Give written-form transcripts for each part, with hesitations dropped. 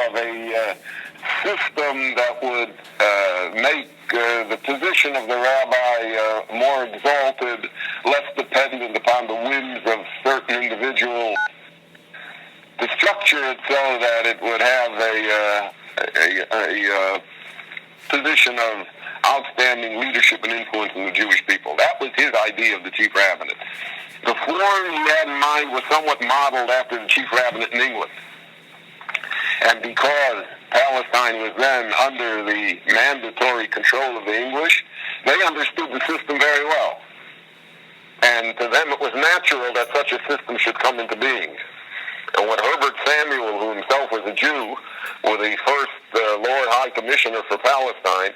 of a system that would make the position of the rabbi more exalted, less dependent upon the whims of certain individuals, to structure it so that it would have a position of outstanding leadership and influence in the Jewish people. That was his idea of the chief rabbinate. The form he had in mind was somewhat modeled after the chief rabbinate in England. And because Palestine was then under the mandatory control of the English, they understood the system very well. And to them it was natural that such a system should come into being. And when Herbert Samuel, who himself was a Jew, was the first Lord High Commissioner for Palestine,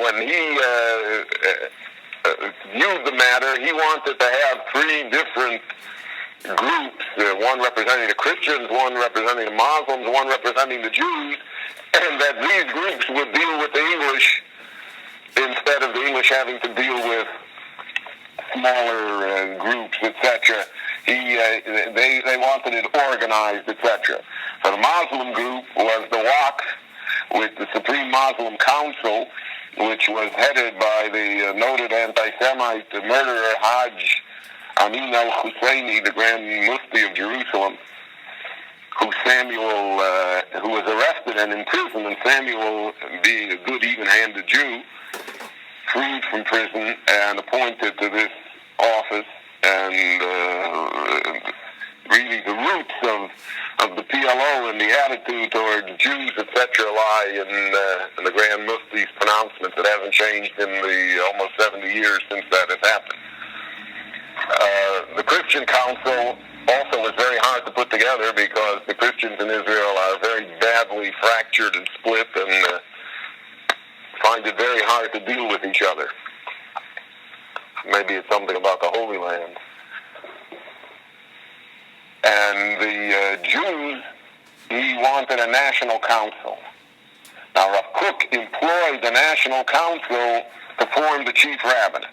when he viewed the matter, he wanted to have three different groups, one representing the Christians, one representing the Muslims, one representing the Jews, and that these groups would deal with the English instead of the English having to deal with smaller groups, etc. They wanted it organized, etc. So the Muslim group was the Waqf, with the Supreme Muslim Council, which was headed by the noted anti-Semite murderer Hajj Amin al-Husseini, the Grand Mufti of Jerusalem, who was arrested and imprisoned, and Samuel, being a good, even-handed Jew, freed from prison and appointed to this office. And really the roots of the PLO and the attitude towards Jews, etc., lie in the Grand Mufti's pronouncements. It hasn't changed in the almost 70 years since that has happened. The Christian Council also was very hard to put together because the Christians in Israel are very badly fractured and split and find it very hard to deal with each other. Maybe it's something about the Holy Land. And the Jews, he wanted a national council. Now, Rav Kook employed the national council to form the chief rabbinate.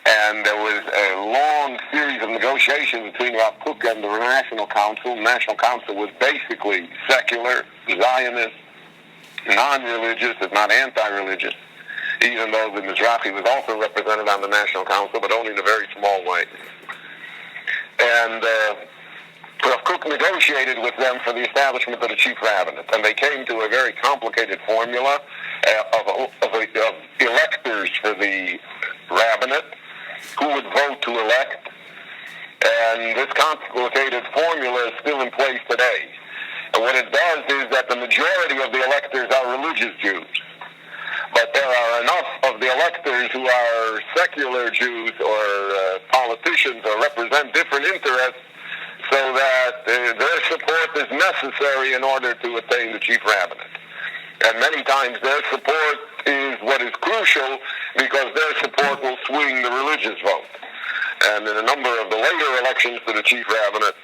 And there was a long series of negotiations between Rav Kook and the National Council. The National Council was basically secular, Zionist, non-religious, if not anti-religious, even though the Mizrahi was also represented on the National Council, but only in a very small way. And Rav Kook negotiated with them for the establishment of the chief rabbinate, and they came to a very complicated formula of electors for the rabbinate, who would vote to elect, and this complicated formula is still in place today. And what it does is that the majority of the electors are religious Jews, but there are enough of the electors who are secular Jews or politicians or represent different interests so that their support is necessary in order to attain the chief rabbinate. And many times their support is what is crucial because their support will swing the religious vote. And in a number of the later elections to the chief rabbinate,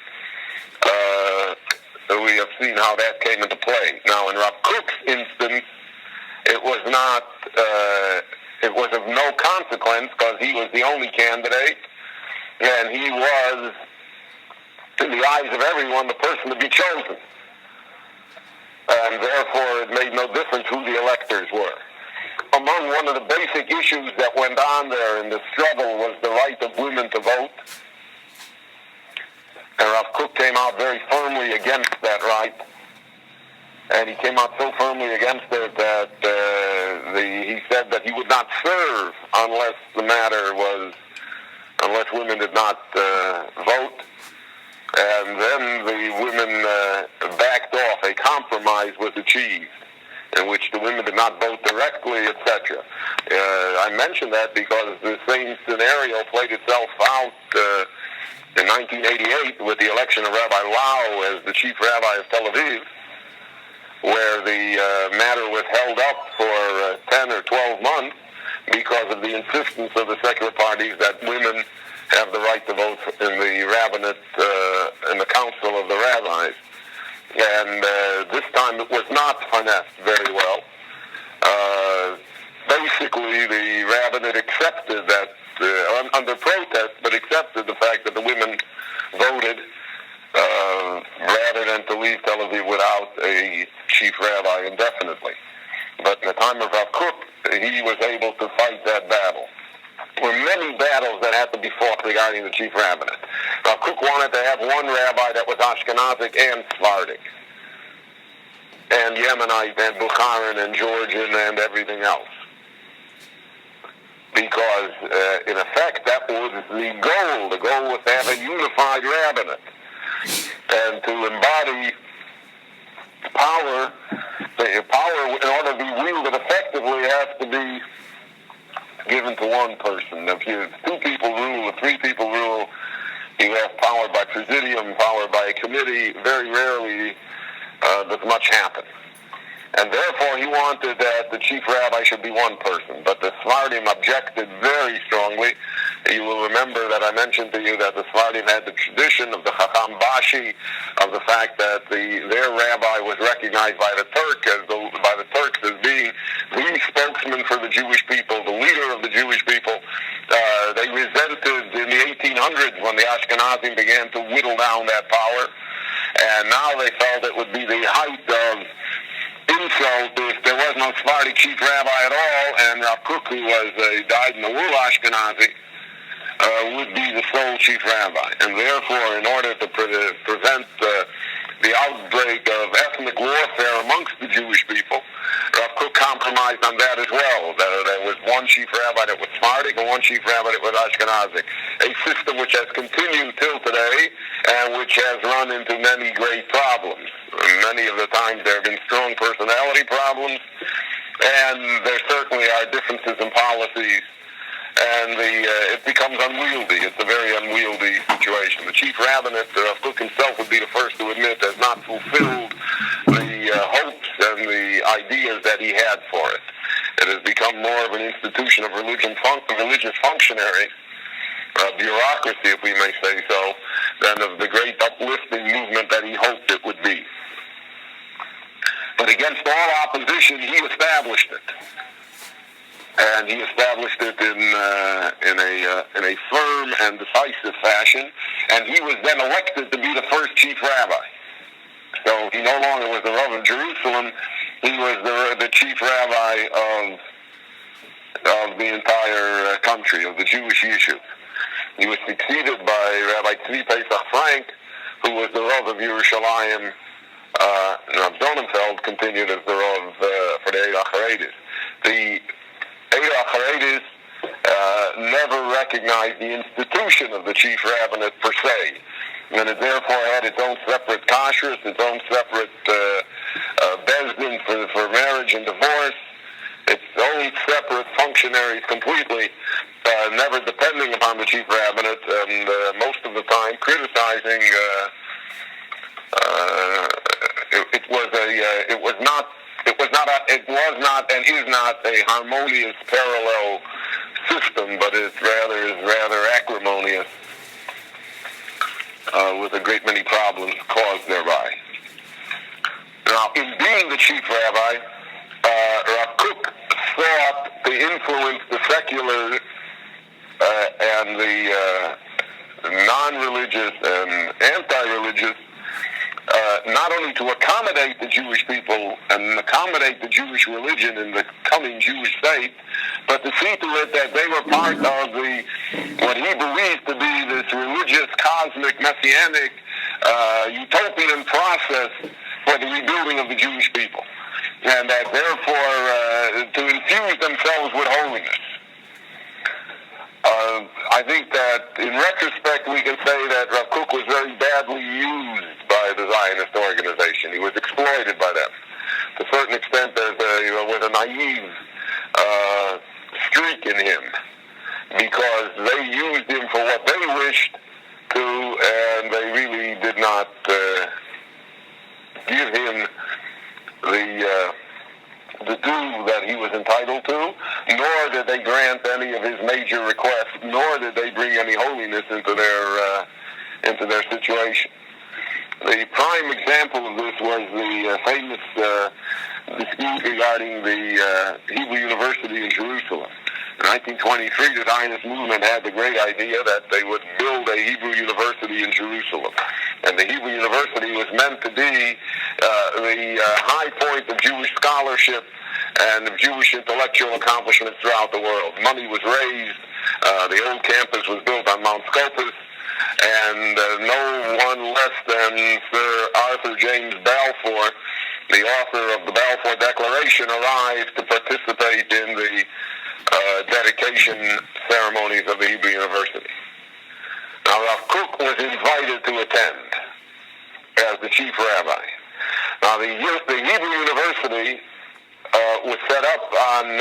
we have seen how that came into play. Now, in Rav Kook's instance, it was not, it was of no consequence because he was the only candidate, and he was, in the eyes of everyone, the person to be chosen. And therefore, it made no difference who the electors were. Among one of the basic issues that went on there in the struggle was the right of women to vote. And Rav Kook came out very firmly against that right. And he came out so firmly against it that he said that he would not serve unless women did not vote. And then the women backed off. A compromise was achieved in which the women did not vote directly, etc. I mention that because the same scenario played itself out in 1988 with the election of Rabbi Lau as the chief rabbi of Tel Aviv, where the matter was held up for 10 or 12 months because of the insistence of the secular parties that women have the right to vote in the rabbinate, in the council of the rabbis. And this time it was not finessed very well. Basically, the rabbinate accepted that, under protest, but accepted the fact that the women voted rather than to leave Tel Aviv without a chief rabbi indefinitely. But in the time of Rav Kook, he was able to fight that battle. There were many battles that had to be fought regarding the chief rabbinate. Rav Kook wanted to have one rabbi that was Ashkenazic and Sephardic, and Yemenite, and Bukharan, and Georgian, and everything else. Because, in effect, that was the goal. The goal was to have a unified rabbinate and to embody power. The power, in order to be wielded effectively, has to be given to one person. If two people rule or three people rule, you have power by presidium, power by a committee. Very rarely does much happen. And therefore, he wanted that the chief rabbi should be one person. But the Sephardim objected very strongly. You will remember that I mentioned to you that the Sephardim had the tradition of the Chacham Bashi, of the fact that their rabbi was recognized by the Turks as being the spokesman for the Jewish people, the leader of the Jewish people. They resented in the 1800s when the Ashkenazim began to whittle down that power. And now they felt it would be the height of insult if there was no Sephardic chief rabbi at all, and Rav Kook, who was died in the wool Ashkenazi, would be the sole chief rabbi. And therefore, in order to prevent the outbreak of ethnic warfare amongst the Jewish people, Rav Kook compromised on that as well. There was one chief rabbi that was Sephardic and one chief rabbi that was Ashkenazic. A system which has continued till today and which has run into many great problems. Many of the times there have been strong personality problems, and there certainly are differences in policies, and it becomes unwieldy. It's a very unwieldy situation. The chief rabbinate, Rav Kook himself would be the first to admit, has not fulfilled the hopes and the ideas that he had for it. It has become more of an institution of religious functionary, bureaucracy, if we may say so, than of the great uplifting movement that he hoped it would be. But against all opposition, he established it. And he established it in a firm and decisive fashion, and he was then elected to be the first chief rabbi. So he no longer was the Rav of Jerusalem, he was the chief rabbi of the entire country, of the Jewish yishuv. He was succeeded by Rabbi Tzvi Pesach Frank, who was the Rav of Yerushalayim. Rav Zonenfeld continued as the Rav for the Eid HaCharedis. The Eid HaCharedis never recognized the institution of the chief rabbinate per se, and it therefore had its own separate kashrus, its own separate bezdin for marriage and divorce, its own separate functionaries completely, never depending upon the chief rabbinate, and most of the time criticizing. It was not and is not a harmonious parallel system, but it is rather acrimonious, with a great many problems caused thereby. Now, in being the chief rabbi, Rav Kook sought to influence the secular and the non-religious and anti-religious, not only to accommodate the Jewish people and accommodate the Jewish religion in the coming Jewish state, but to see to it that they were part of what he believed to be this religious, cosmic, messianic, utopian process for the rebuilding of the Jewish people, and that therefore to infuse themselves with holiness. I think that in retrospect we can say that Rav Kook was very badly used by the Zionist organization. He was exploited by them. To a certain extent there was a naive streak in him, because they used him for what they wished to, and they really did not give him the due that he was entitled to, nor did they grant any of his major requests, nor did they bring any holiness into their situation. The prime example of this was the famous dispute regarding the Hebrew University in Jerusalem. In 1923, the Zionist movement had the great idea that they would build a Hebrew university in Jerusalem. And the Hebrew university was meant to be the high point of Jewish scholarship and of Jewish intellectual accomplishments throughout the world. Money was raised. The old campus was built on Mount Scopus. And no one less than Sir Arthur James Balfour, the author of the Balfour Declaration, arrived to participate in the dedication ceremonies of the Hebrew University. Now, Rav Kook was invited to attend as the chief rabbi. Now, the Hebrew University was set up on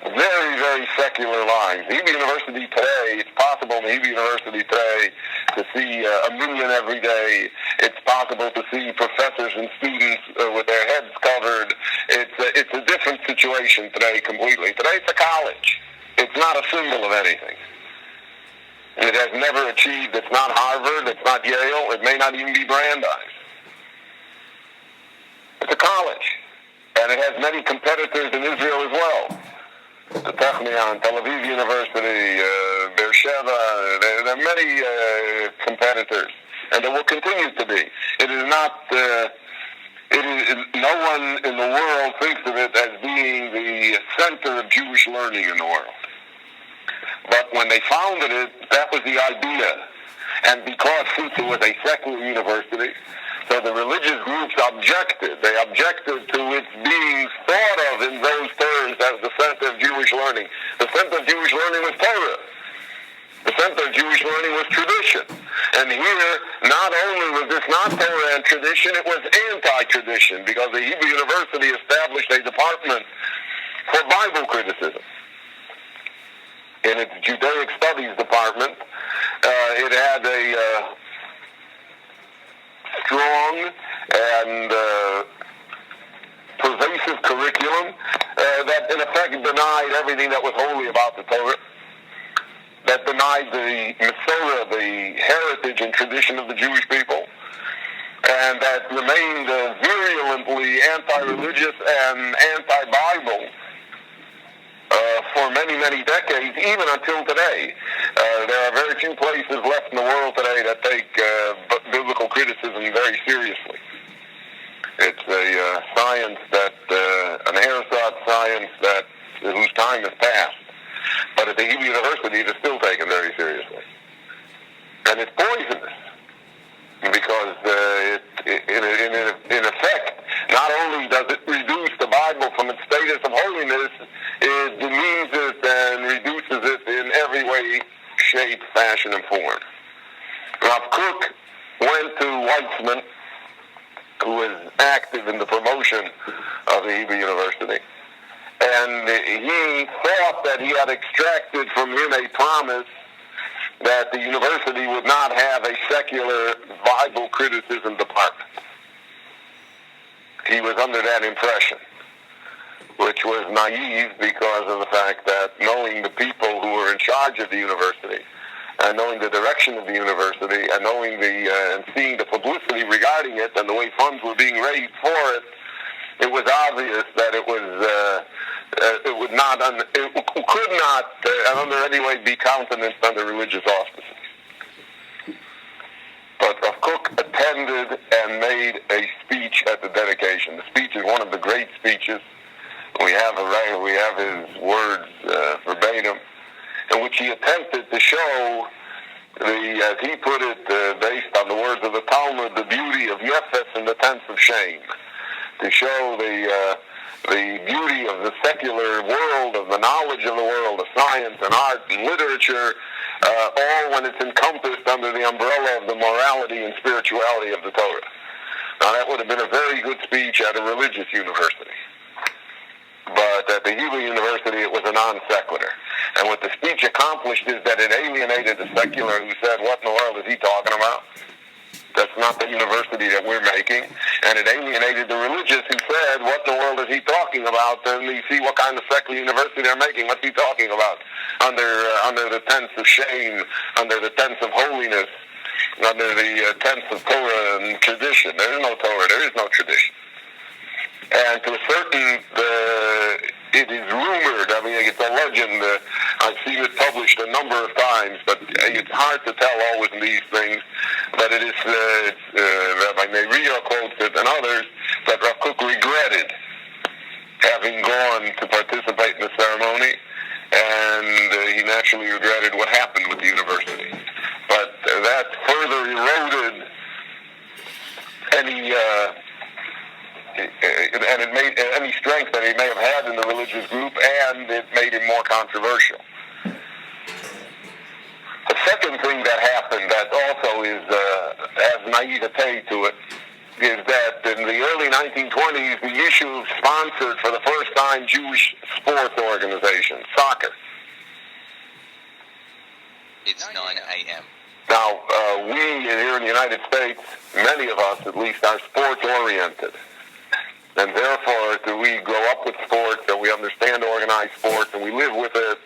very, very secular lines. The Hebrew University today, it's possible in the Hebrew University today to see 1 million every day. It's possible to see professors and students with their heads covered. It's a different situation today completely. Today it's a college. It's not a symbol of anything. It has never achieved, it's not Harvard, it's not Yale, it may not even be Brandeis. It's a college. And it has many competitors in Israel as well. The Technion, Tel Aviv University, Beersheba, there are many competitors, and there will continue to be. It is not, no one in the world thinks of it as being the center of Jewish learning in the world. But when they founded it, that was the idea. And because since it was a secular university, so the religious groups objected. They objected to its being thought of in those terms as the center of Jewish learning. The center of Jewish learning was Torah. The center of Jewish learning was tradition. And here, not only was this not Torah and tradition, it was anti-tradition, because the Hebrew University established a department for Bible criticism. In its Judaic Studies department, it had a strong and pervasive curriculum that in effect denied everything that was holy about the Torah, that denied the Masorah, the heritage and tradition of the Jewish people, and that remained virulently anti-religious and anti-Bible for many, many decades, even until today. There are very few places left in the world today that take biblical criticism very seriously. It's a science that, an ersatz science that whose time has passed. But at the Hebrew University, it is still taken very seriously. And it's poisonous, because in effect, not only does it reduce the Bible from its status of holiness, it demeans it and reduces it in every way, shape, fashion, and form. Rav Kook went to Weitzman, who was active in the promotion of the Hebrew University, and he thought that he had extracted from him a promise that the university would not have a secular Bible criticism department. He was under that impression, which was naive because of the fact that knowing the people who were in charge of the university, and knowing the direction of the university, and knowing and seeing the publicity regarding it, and the way funds were being raised for it, it was obvious that it could not, under any way, be countenanced under religious auspices. But Rav Kook attended and made a speech at the dedication. The speech is one of the great speeches. We have his words verbatim, in which he attempted to show as he put it, based on the words of the Talmud, the beauty of nefesh and the tents of shame, to show the beauty of the secular world, of the knowledge of the world, of science and art and literature, all when it's encompassed under the umbrella of the morality and spirituality of the Torah. Now, that would have been a very good speech at a religious university. But at the Hebrew University, it was a non sequitur. And what the speech accomplished is that it alienated the secular, who said, what in the world is he talking about? That's not the university that we're making. And it alienated the religious, who said, what in the world is he talking about? And you see what kind of secular university they're making. What's he talking about? Under the tents of shame, under the tents of holiness, under the tents of Torah and tradition. There is no Torah, there is no tradition. And to a certain, it is rumored, I mean, it's a legend, number of times, but it's hard to tell always in these things, but it is, Rabbi Neria quotes it and others, that Rav Kook regretted having gone to participate in the ceremony, and he naturally regretted what happened with the university. But that further eroded any and it made any strength that he may have had in the religious group, and it made him more controversial. The second thing that happened that also has naivete to it is that in the early 1920s, the Yishuv sponsored for the first time Jewish sports organizations, soccer. It's 9 a.m. Now, we here in the United States, many of us at least, are sports-oriented. And therefore, we grow up with sports, and we understand organized sports, and we live with it.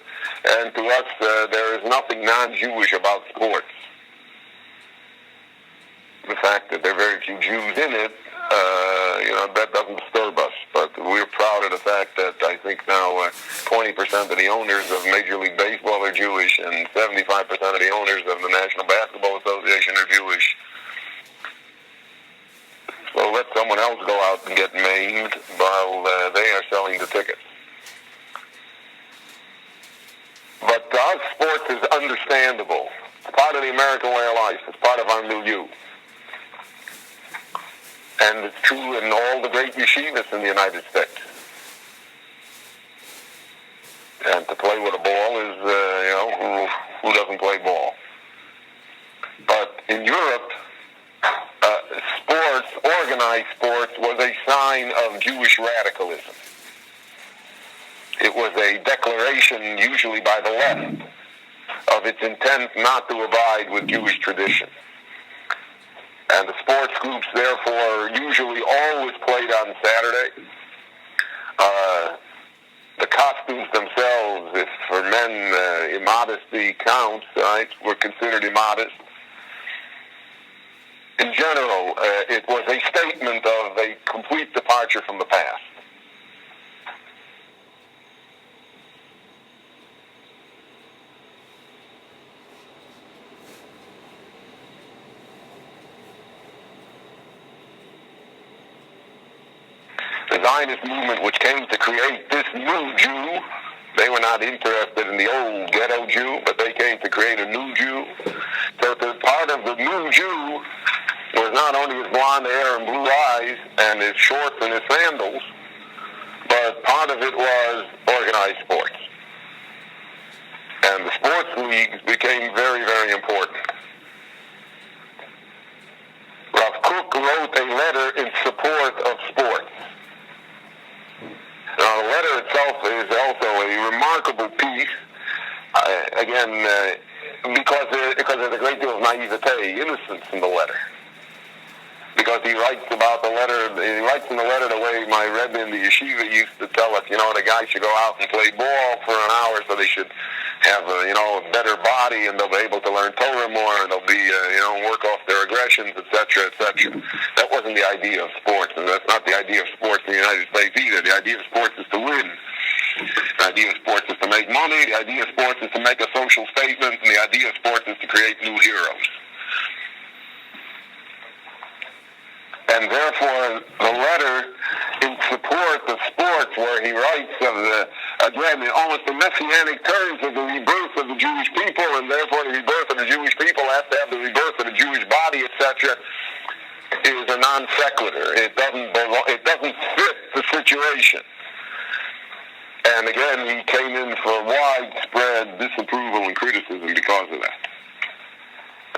And to us, there is nothing non-Jewish about sports. The fact that there are very few Jews in it, that doesn't disturb us. But we're proud of the fact that I think now 20% of the owners of Major League Baseball are Jewish, and 75% of the owners of the National Basketball Association are Jewish. So let someone else go out and get maimed while they are selling the tickets. But to us, sports is understandable. It's part of the American way of life. It's part of our milieu. And it's true in all the great yeshivas in the United States. And to play with a ball is, who doesn't play ball? But in Europe, sports, organized sports, was a sign of Jewish radicalism. It was a declaration, usually by the left, of its intent not to abide with Jewish tradition. And the sports groups, therefore, usually always played on Saturday. The costumes themselves, if for men immodesty counts, right, were considered immodest. In general, it was a statement of a complete departure from the past. The Zionist movement, which came to create this new Jew, they were not interested in the old ghetto Jew, but they came to create a new Jew. So the part of the new Jew was not only his blonde hair and blue eyes and his shorts and his sandals, but part of it was organized sports. And the sports leagues became very, very important. Rav Kook wrote a letter in support of sports. Now, the letter itself is also a remarkable piece, because there's a great deal of naivete, innocence in the letter. Because he writes about the letter, he writes in the letter the way my rebbe in the yeshiva used to tell us, the guy should go out and play ball for an hour so they should have a better body, and they'll be able to learn Torah more, and they'll be, work off their aggressions, etc., etc. That wasn't the idea of sports, and that's not the idea of sports in the United States either. The idea of sports is to win. The idea of sports is to make money. The idea of sports is to make a social statement, and the idea of sports is to create new heroes. And therefore, the letter in support of sports, where he writes of in almost the messianic terms of the rebirth of the Jewish people, and therefore the rebirth of the Jewish people has to have the rebirth of the Jewish body, etc., is a non sequitur. It doesn't fit the situation. And again, he came in for widespread disapproval and criticism because of that.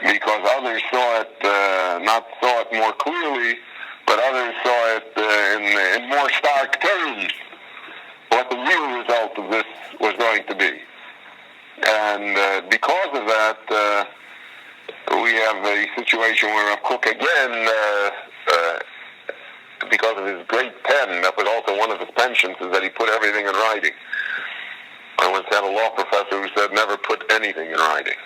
Because others saw it more clearly, but others saw it in more stark terms, what the real result of this was going to be. And because of that, we have a situation where Rav Kook again, because of his great pen, that was also one of his pensions, is that he put everything in writing. I once had a law professor who said, never put anything in writing.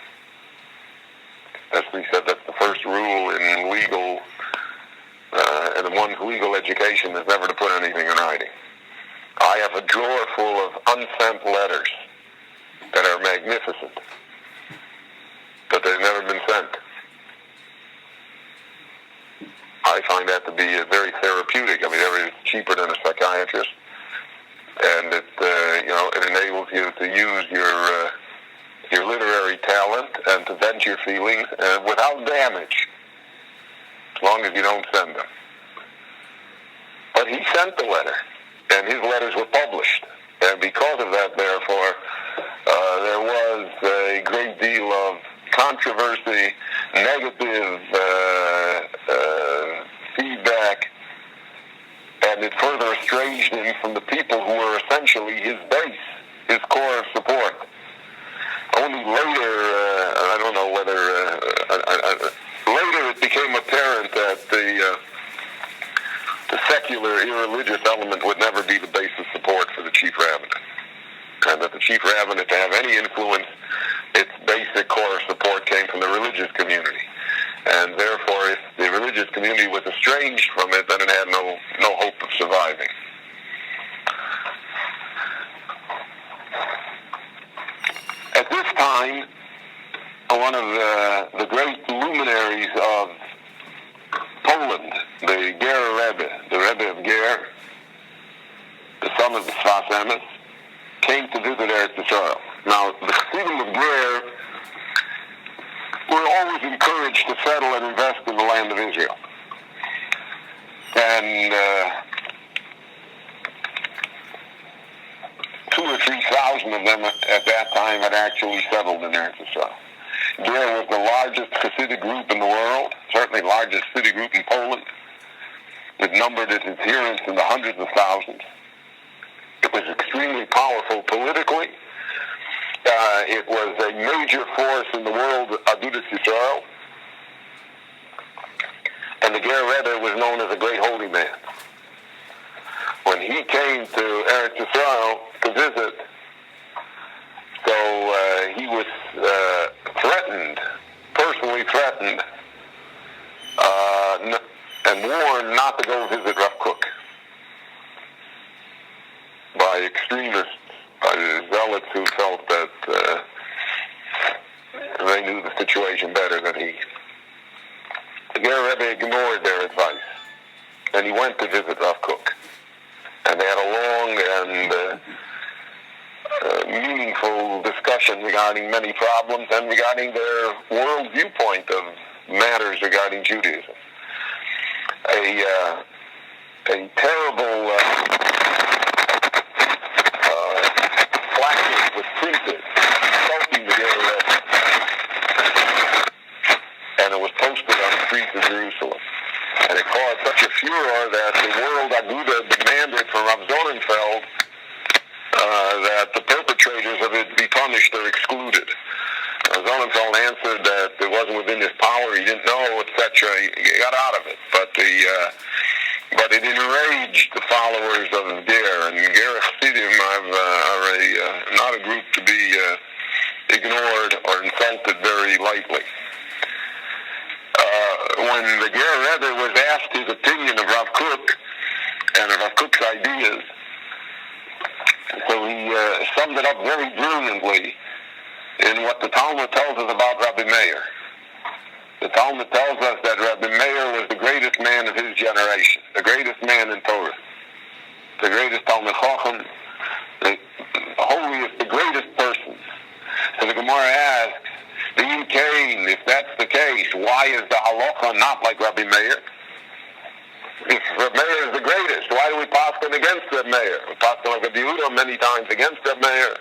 As we said, that's the first rule in legal, and one's legal education is never to put anything in writing. I have a drawer full of unsent letters that are magnificent. but they've never been sent. I find that to be very therapeutic. I mean, it's cheaper than a psychiatrist, and it it enables you to use your literary talent and to vent your feelings without damage, as long as you don't send them. But he sent the letter, and his letters were published, and because of that, therefore, there was a great deal of controversy, negative feedback, and it further estranged him from the people who were essentially his base, his core of support. Only later, I don't know whether, later it became apparent that the secular, irreligious element would never be the base of support for the chief rabbinate, and that the chief rabbinate, to have any influence, its basic core of support came from the religious community. And therefore, if the religious community was estranged from it, then it had no hope of surviving. At this time, one of the great luminaries of Poland, the Gerrer Rebbe, the Rebbe of Ger, the son of the Sfas Emes, came to visit Eretz Yisrael. Now, the chassidim of Ger were always encouraged to settle and invest in the land of Israel. And 2,000 or 3,000 of them at that time had actually settled in Eretz Yisrael. Ger was the largest Hasidic group in the world, certainly the largest Hasidic group in Poland. It numbered its adherents in the hundreds of thousands. It was extremely powerful politically. It was a major force in the world, Agudas Yisrael. And the Gerrer Rebbe was known as a great holy man. When he came to Eretz Yisrael to visit, so he was threatened, personally threatened, and warned not to go visit Rav Kook by extremists, by the zealots who felt that they knew the situation better than he. The Gerrer Rebbe ignored their advice, and he went to visit Rav Kook. And they had a long and meaningful discussion regarding many problems and regarding their world viewpoint of matters regarding Judaism. A terrible placard was printed insulting the Gerrer Rebbe, and it was posted on the streets of Jerusalem. And it caused such a furor that the World Aguda demanded from Rav Sonnenfeld that the perpetrators of it be punished or excluded. Sonnenfeld answered that it wasn't within his power, he didn't know, etc. He got out of it. But it enraged the followers of Ger, and Ger chassidim are not a group to be ignored or insulted very lightly. When the Gerrer Rebbe was asked his opinion of Rav Kook and of Rav Kook's ideas, so he summed it up very brilliantly in what the Talmud tells us about Rabbi Meir. The Talmud tells us that Rabbi Meir was the greatest man of his generation, the greatest man in Torah, the greatest Talmud Chacham, the holiest, the greatest person. So the Gemara asks, if that's the case, why is the halacha not like Rabbi Meir? If Rabbi Meir is the greatest, why do we paskin against Rabbi Meir? We paskin like Rabbi Yehuda many times against Rabbi Meir.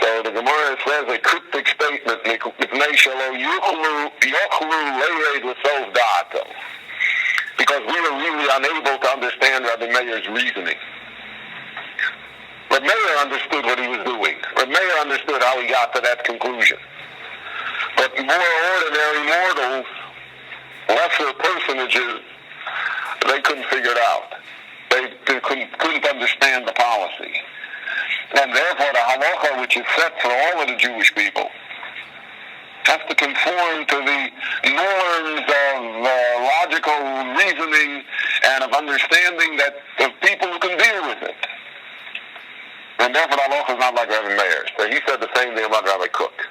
So the Gemara says a cryptic statement, because we are really unable to understand Rabbi Meir's reasoning. Rabbi Meir understood what he was doing. Rabbi Meir understood how he got to that conclusion. But more ordinary mortals, lesser personages, they couldn't figure it out. They couldn't understand the policy. And therefore the halacha, which is set for all of the Jewish people, has to conform to the norms of logical reasoning and of understanding of people who can deal with it. And therefore the halacha is not like Rabbi Meir. So he said the same thing about Rabbi Kook.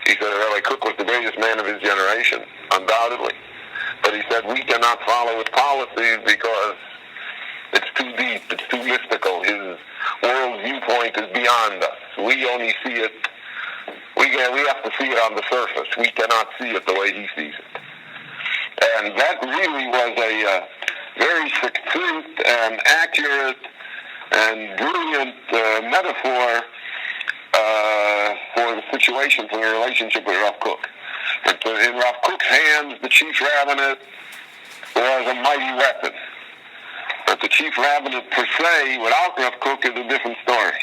He said Rabbi Kook was the greatest man of his generation, undoubtedly. But he said we cannot follow his policies because it's too deep, it's too mystical. His world viewpoint is beyond us. We only see it, we have to see it on the surface. We cannot see it the way he sees it. And that really was a very succinct and accurate and brilliant metaphor for the situation, for the relationship with Rav Kook. But in Rav Kook's hands, the chief rabbinate was a mighty weapon. But the chief rabbinate per se, without Rav Kook, is a different story.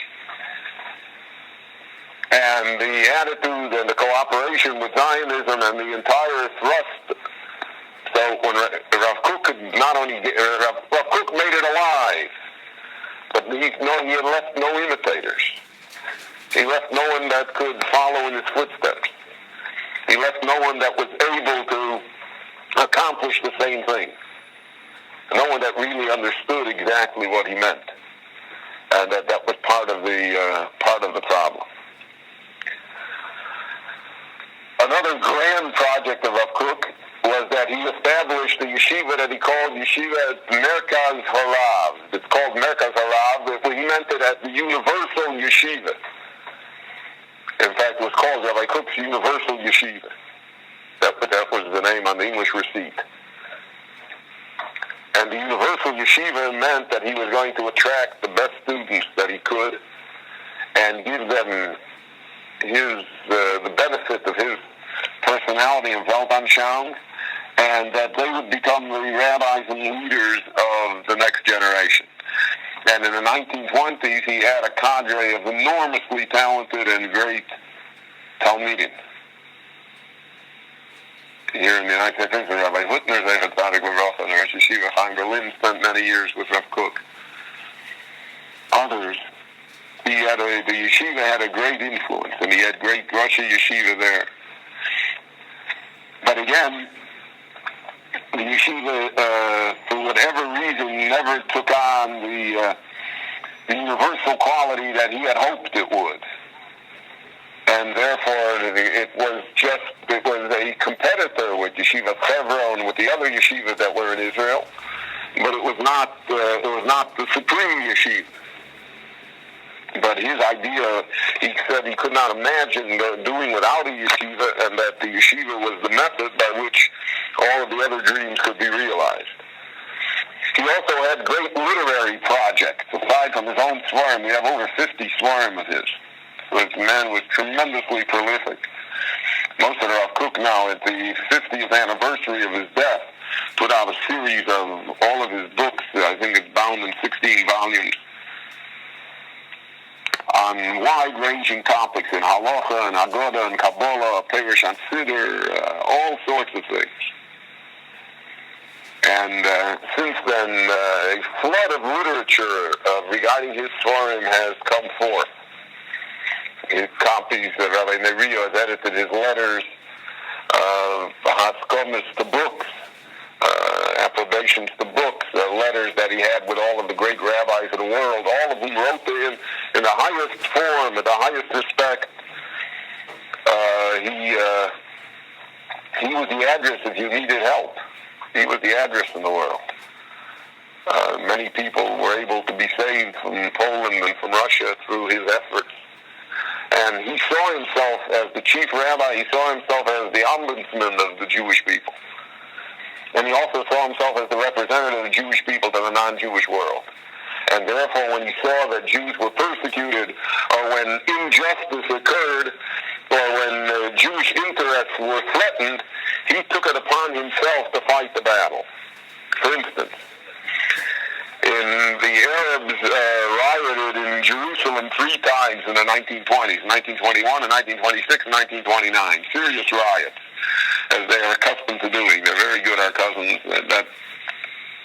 And the attitude and the cooperation with Zionism and the entire thrust. So when Rav Kook could not only Rav Kook made it alive, but he had left no imitators. He left no one that could follow in his footsteps. He left no one that was able to accomplish the same thing. No one that really understood exactly what he meant, and that was part of the problem. Another grand project of Rav Kook was that he established a yeshiva that he called Yeshiva Merkaz Harav. It's called Merkaz Harav, but he meant it as the Universal Yeshiva. In fact, it was called Rabbi Kook's Universal Yeshiva. That was the name on the English receipt. And the Universal Yeshiva meant that he was going to attract the best students that he could and give them the benefit of his personality and Weltanschauung, and that they would become the rabbis and leaders of the next generation. And in the 1920s, he had a cadre of enormously talented and great Talmidim. Here in the United States, Rabbi Huttner, Zeichat Tzadik L'Bracha, and Rosh Yeshiva Chaim Berlin spent many years with Rav Kook. Others, the yeshiva had a great influence, and he had great Rosh Yeshiva there. But again, the yeshiva, for whatever reason, never took on the universal quality that he had hoped it would. And therefore, it was a competitor with Yeshiva Chevron, with the other yeshivas that were in Israel, but it was not the supreme yeshiva. But his idea, he said he could not imagine doing without a yeshiva, and that the yeshiva was the method by which all of the other dreams could be realized. He also had great literary projects. Aside from his own svarim, we have over 50 svarim of his. So this man was tremendously prolific. Most of Rav Kook now, at the 50th anniversary of his death, put out a series of all of his books. I think it's bound in 16 volumes, on wide-ranging topics in halacha and agoda and kabbalah, parish and siddur, all sorts of things. And since then, a flood of literature regarding his svarim has come forth. His copies, Rabbi Nerio has edited his letters, haskomis to books, approbations to books, letters that he had with all of the great rabbis of the world, all of whom wrote to him in the highest form, with the highest respect. He was the address if you needed help. He was the address in the world. Many people were able to be saved from Poland and from Russia through his efforts. And he saw himself as the chief rabbi. He saw himself as the ombudsman of the Jewish people. And he also saw himself as the representative of the Jewish people to the non-Jewish world. And therefore, when he saw that Jews were persecuted, or when injustice occurred, or when Jewish interests were threatened, he took it upon himself to fight the battle. For instance, the Arabs rioted in Jerusalem 3 times in the 1920s, 1921 and 1926 and 1929. Serious riots, as they are accustomed to doing. They're very good, our cousins, that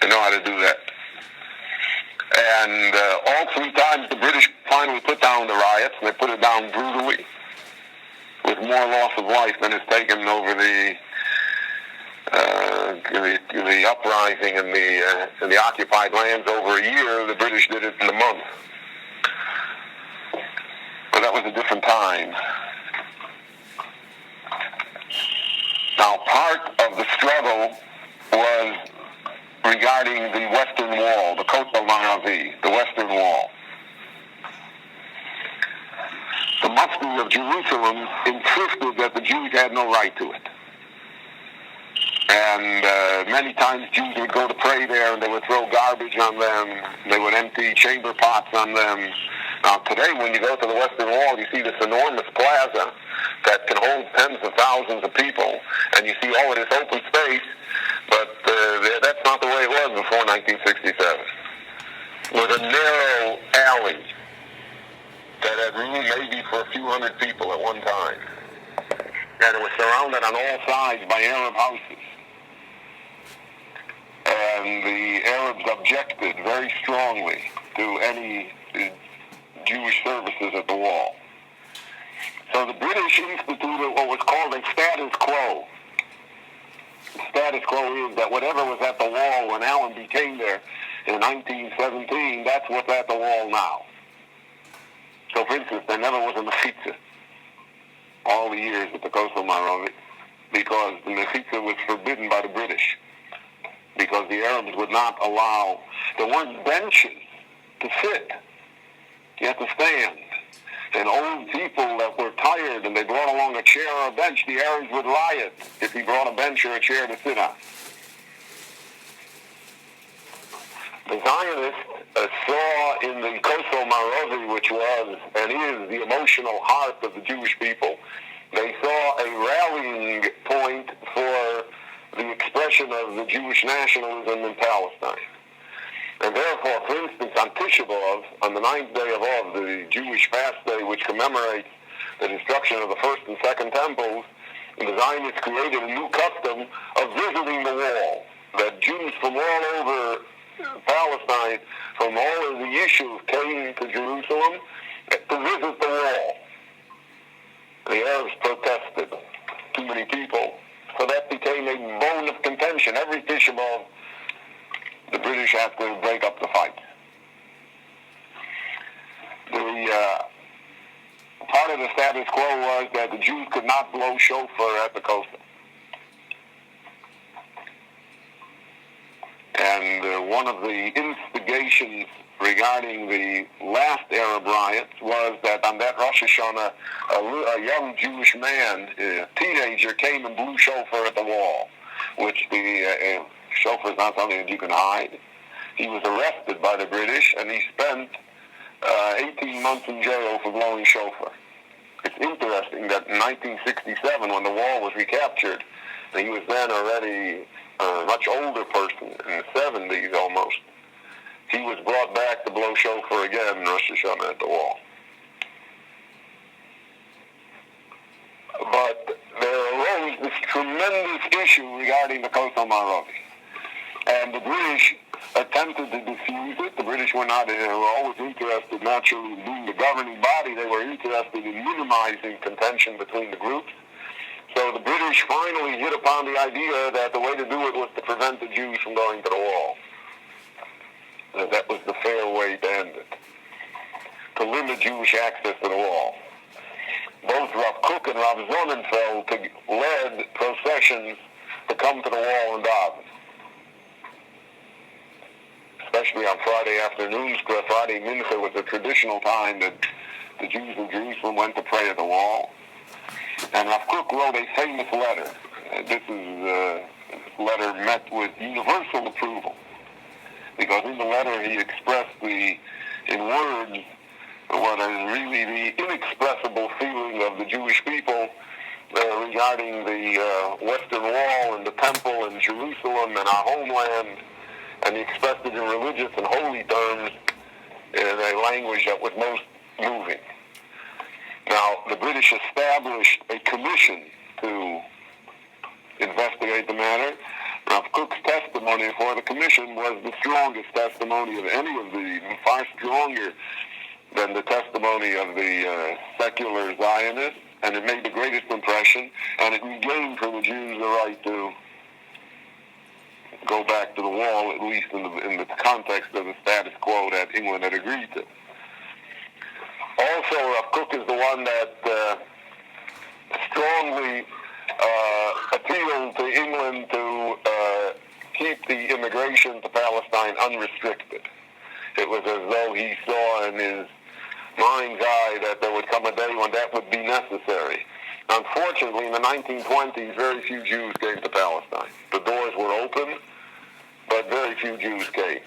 they know how to do that. And all 3 times the British finally put down the riots, and they put it down brutally, with more loss of life than is taken over the uprising in the occupied lands over a year. The British did it in a month. But that was a different time. Now, part of the struggle was regarding the Western Wall, the Kotel, the Western Wall. The Mufti of Jerusalem insisted that the Jews had no right to it. And many times Jews would go to pray there and they would throw garbage on them. They would empty chamber pots on them. Now today when you go to the Western Wall, you see this enormous plaza that can hold tens of thousands of people. And you see all of this open space. But that's not the way it was before 1967. It was a narrow alley that had room maybe for a few hundred people at one time. And it was surrounded on all sides by Arab houses. And the Arabs objected very strongly to any Jewish services at the wall. So the British instituted what was called a status quo. The status quo is that whatever was at the wall when Allenby came there in 1917, that's what's at the wall now. So for instance, there never was a mechitza all the years at the Kotel Maravi because the mechitza was forbidden by the British because the Arabs would not allow, there weren't benches to sit. You had to stand. And old people that were tired and they brought along a chair or a bench, the Arabs would riot if he brought a bench or a chair to sit on. The Zionists saw in the Kotel Maravi, which was and is the emotional heart of the Jewish people, they saw a rallying point for the expression of the Jewish nationalism in Palestine. And therefore, for instance, on Tisha B'Av, on the 9th day of Av, the Jewish fast day which commemorates the destruction of the first and second temples, the Zionists created a new custom of visiting the wall, that Jews from all over Palestine, from all of the issues, came to Jerusalem to visit the wall. The Arabs protested, too many people, so that became a bone of contention. Every Tisha B'Av, the British had to break up the fight. Part of the status quo was that the Jews could not blow shofar at the Kotel. And one of the instigations regarding the last Arab riots was that on that Rosh Hashanah, a young Jewish man, a teenager, came and blew shofar at the wall, which the shofar is not something that you can hide. He was arrested by the British, and he spent 18 months in jail for blowing shofar. It's interesting that in 1967, when the wall was recaptured, and he was then already a much older person, in the 70s almost, he was brought back to blow shofar again in Rosh Hashanah at the wall. But there arose this tremendous issue regarding the Kotel Maravi. And the British attempted to diffuse it. The British were always interested, naturally, in being the governing body. They were interested in minimizing contention between the groups. So the British finally hit upon the idea that the way to do it was to prevent the Jews from going to the wall. That was the fair way to end it, to limit Jewish access to the wall. Both Rav Kook and Rav Sonnenfeld led processions to come to the wall and daven. Especially on Friday afternoons, because Friday Mincha was a traditional time that the Jews of Jerusalem went to pray at the wall. And Rav Kook wrote a famous letter. This letter met with universal approval, because in the letter he expressed in words what is really the inexpressible feeling of the Jewish people regarding the Western Wall and the Temple and Jerusalem and our homeland. And he expressed it in religious and holy terms in a language that was most moving. Now, the British established a commission to investigate the matter. Rav Kook's testimony for the commission was the strongest testimony of any of the, far stronger than the testimony of the secular Zionists, and it made the greatest impression, and it regained for the Jews the right to go back to the wall, at least in the context of the status quo that England had agreed to. Also, Rav Kook is the one that strongly appealed to England to keep the immigration to Palestine unrestricted. It was as though he saw in his mind's eye that there would come a day when that would be necessary. Unfortunately, in the 1920s, very few Jews came to Palestine. The doors were open, but very few Jews came,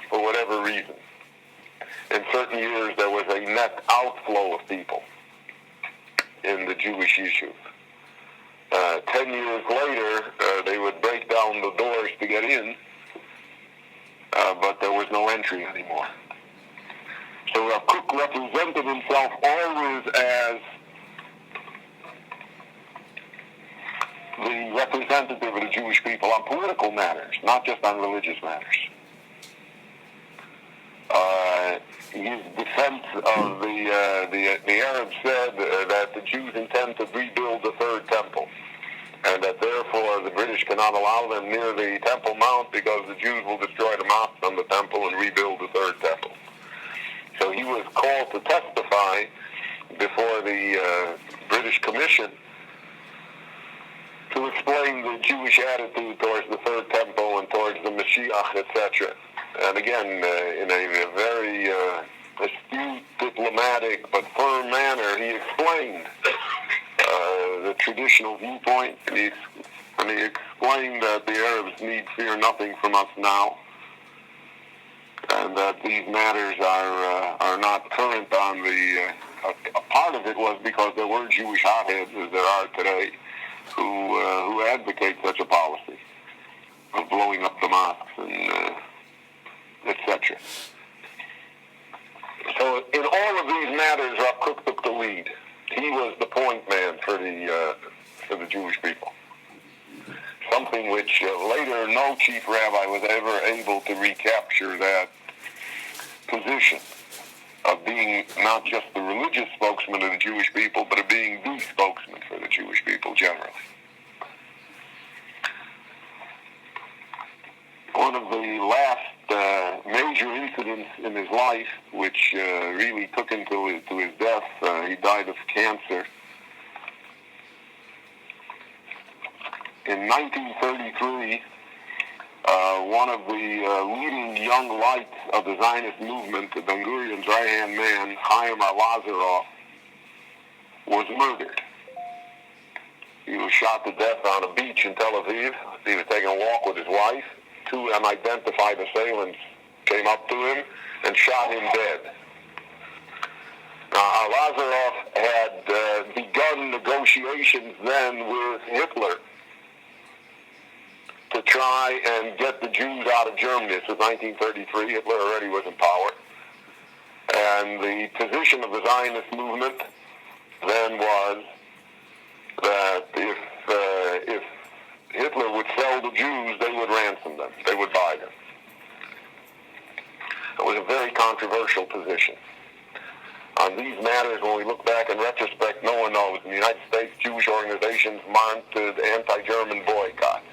for whatever reason. In certain years, there was a net outflow of people in the Jewish yishuv. 10 years later, they would break down the doors to get in, but there was no entry anymore. So Rav Kook represented himself always as the representative of the Jewish people on political matters, not just on religious matters. His defense of the Arabs said that the Jews intend to rebuild the third temple, and that therefore the British cannot allow them near the Temple Mount because the Jews will destroy the mosque on the temple and rebuild the third temple. So he was called to testify before the British Commission to explain the Jewish attitude towards the third temple and towards the Mashiach, etc. And again, in a very astute, diplomatic, but firm manner, he explained the traditional viewpoint, and he explained that the Arabs need fear nothing from us now, and that these matters are not current on the... a part of it was because there were Jewish hotheads, as there are today, who advocate such a policy of blowing up the mosques and etc. So in all of these matters, Rav Kook took the lead. He was the point man for the Jewish people. Something which later no chief rabbi was ever able to recapture that position of being not just the religious spokesman of the Jewish people, but of being the spokesman for the Jewish people generally. One of the last major incidents in his life, which really took him to his death, he died of cancer. In 1933, one of the leading young lights of the Zionist movement, the Ben-Gurion's right-hand man, Chaim Lazarov, was murdered. He was shot to death on a beach in Tel Aviv. He was taking a walk with his wife. Two unidentified assailants came up to him and shot him dead. Now, Lazarov had begun negotiations then with Hitler to try and get the Jews out of Germany. This was 1933. Hitler already was in power. And the position of the Zionist movement then was that if Hitler would sell the Jews, they would ransom them. They would buy them. It was a very controversial position. On these matters, when we look back in retrospect, no one knows. In the United States, Jewish organizations mounted anti-German boycotts.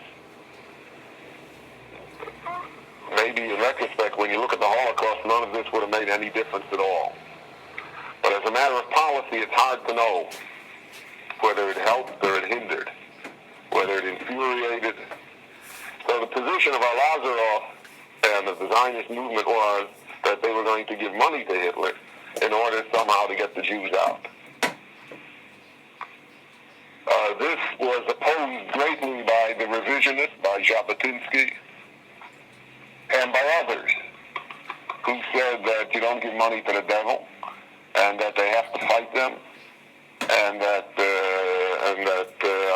Maybe in retrospect, when you look at the Holocaust, none of this would have made any difference at all. But as a matter of policy, it's hard to know whether it helped or it hindered, whether it infuriated. So the position of Lazarov and of the Zionist movement was that they were going to give money to Hitler in order somehow to get the Jews out. This was opposed greatly by the revisionists, by Jabotinsky, and by others who said that you don't give money to the devil, and that they have to fight them, and that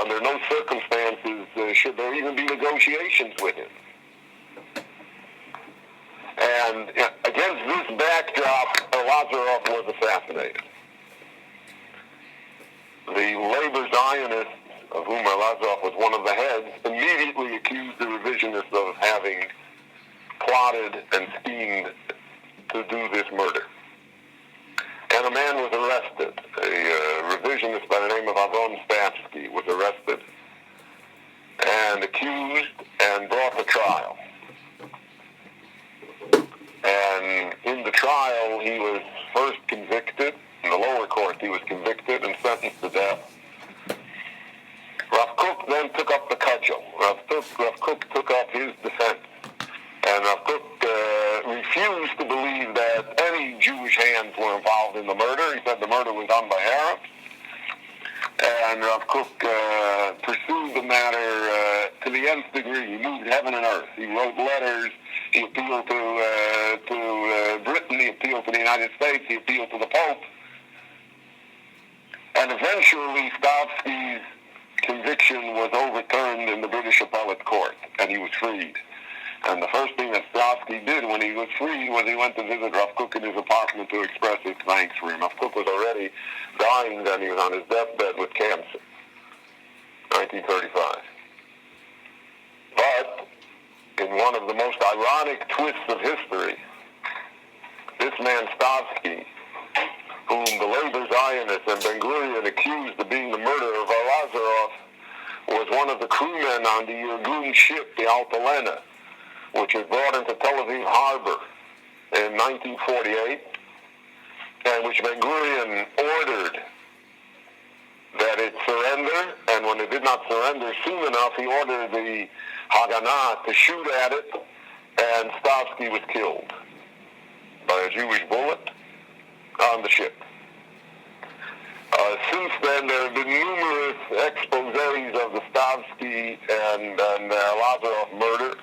under no circumstances should there even be negotiations with him. And against this backdrop, Lazarov was assassinated. The labor Zionists, of whom Lazarov was one of the heads, immediately accused the revisionists of having plotted and schemed to do this murder. And a man was arrested. A revisionist by the name of Avraham Yitzchok was arrested and accused and brought to trial. And in the trial, he was first convicted. In the lower court, he was convicted and sentenced to death. Rav believed that any Jewish hands were involved in the murder. He said the murder was done by Arabs. And Rav Kook pursued the matter to the nth degree. He moved heaven and earth. He wrote letters. He appealed to Britain. He appealed to the United States. He appealed to the Pope. And eventually, Stavsky's conviction was overturned in the British appellate court, and he was freed. And the first thing that Stavsky did when he was freed was he went to visit Rav Kook in his apartment to express his thanks for him. Rav Kook was already dying then. He was on his deathbed with cancer, 1935. But in one of the most ironic twists of history, this man Stavsky, whom the Labour Zionists and Ben Gurion accused of being the murderer of Lazarov, was one of the crewmen on the Irgun ship, the Altalena, which was brought into Tel Aviv harbor in 1948, and which Ben Gurion ordered that it surrender, and when it did not surrender soon enough, he ordered the Haganah to shoot at it, and Stavsky was killed by a Jewish bullet on the ship. Since then, there have been numerous exposés of the Stavsky and Lazarov murder.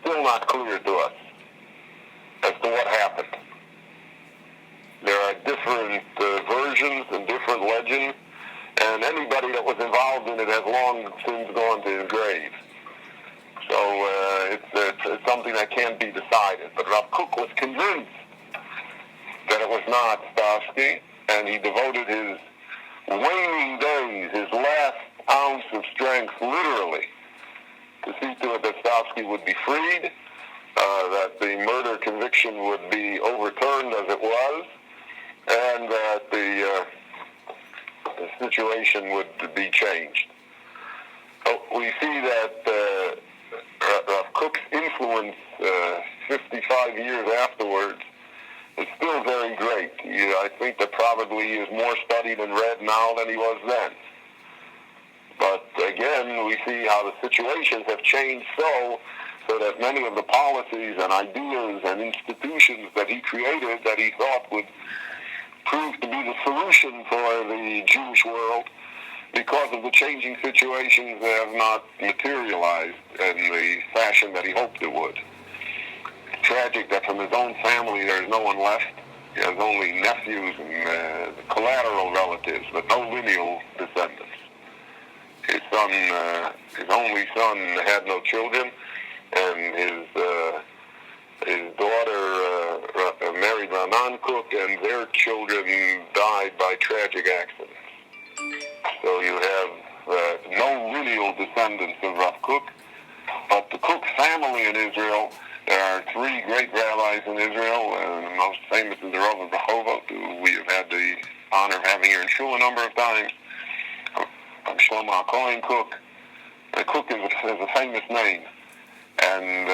Still not clear to us as to what happened. There are different versions and different legends, and anybody that was involved in it has long since gone to his grave. So it's something that can't be decided. But Rav Kook was convinced that it was not Stavsky, and he devoted his waning days, his last ounce of strength, literally, to see to it that Stavsky would be freed, that the murder conviction would be overturned as it was, and that the situation would be changed. We see that Rav Kook's influence 55 years afterwards is still very great. I think that probably he is more studied and read now than he was then. But again, we see how the situations have changed so that many of the policies and ideas and institutions that he created that he thought would prove to be the solution for the Jewish world, because of the changing situations, they have not materialized in the fashion that he hoped it would. It's tragic that from his own family there is no one left. He has only nephews and collateral relatives, but no lineal descendants. His son, his only son, had no children, and his daughter married Ranan Kook, and their children died by tragic accidents. So you have no lineal descendants of Rav Kook, but the Kook family in Israel, there are three great rabbis in Israel, and the most famous is the Rav of Rehovot, who we have had the honor of having here in Shul a number of times. Shlomo hacohen Kook. Kook is a famous name, and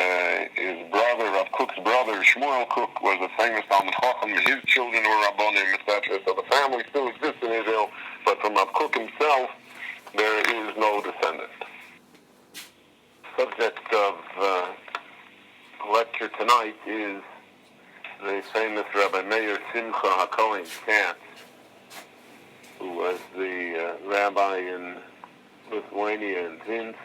his brother, Rav Kook's brother, Shmuel Kook, was a famous Talmid Chacham. His children were Rabbonim, etc. So the family still exists in Israel, but from Rav Kook himself, there is no descendant. Subject of lecture tonight is the famous Rabbi Meir Simcha HaKohen Katz, who was the rabbi in Lithuania and Vince,